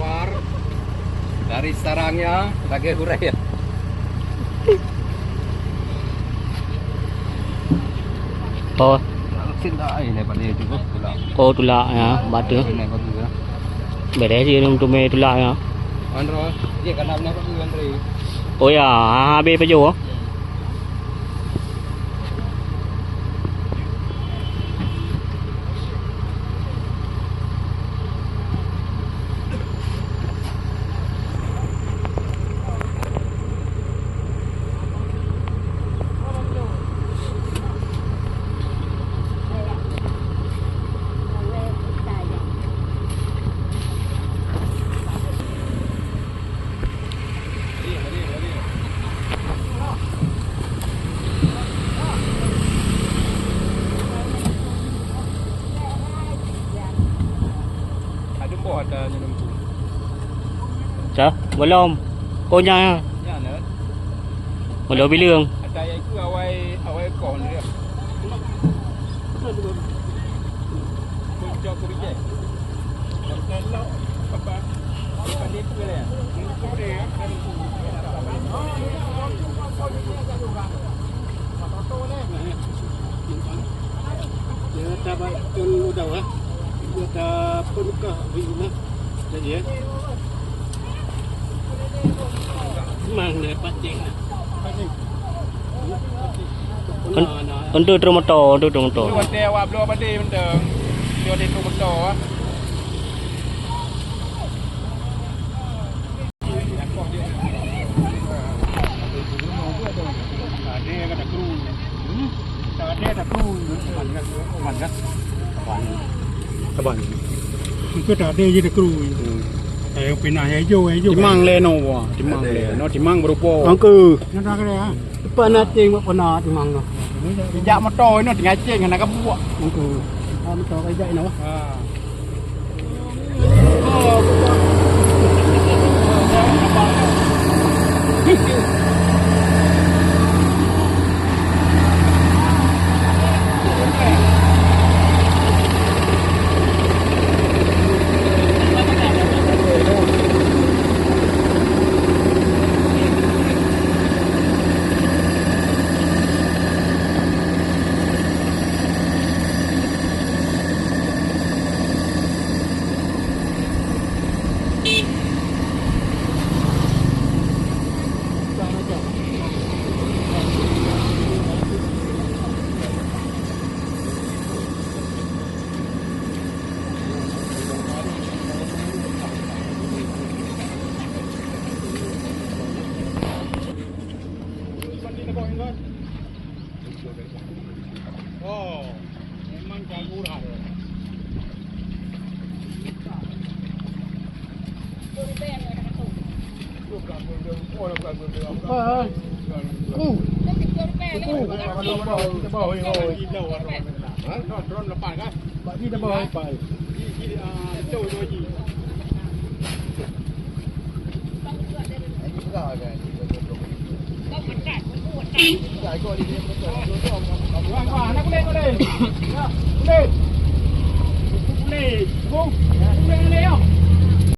keluar dari sarangnya pakai hurai ya. Oh. Ini pada itu tulak. Oh tulak ya, batu. Ini kau tu ya. Beres je tume tulak ya. Andro, dia kan namanya kau tu Andri. Oh ya, habis pejo. Ada nyelumpu. Sao? Belum. Konya. Ya ne. Belum bilang. Ada yang itu awai kon dia. Kau bijak. Kalau apa? Apa dia tu ya? Dia kan. Dia dapat pun udah lah. Dia dah penuka rumah. Jadi ya. Mang ni pancing. Untuk motor, untuk motor. Lu ada awak belum ada benda. Dia ada motor ah. Ada yang ada kru. Ada kru. Mana? Kapan? Itu tak ada je ada kru. Yang pindah hijau. Timang leno wah, timang leno, timang berupa. Angku. Nak kena ah. Depan nanti buat pernah timang tu. Bijak motor ini tinggal ceng nak kebuat. Angku. Motor bijak ini wah. Oh, memang jaguran. Anak boleh. Ya, boleh. Boleh. Boleh. Boleh.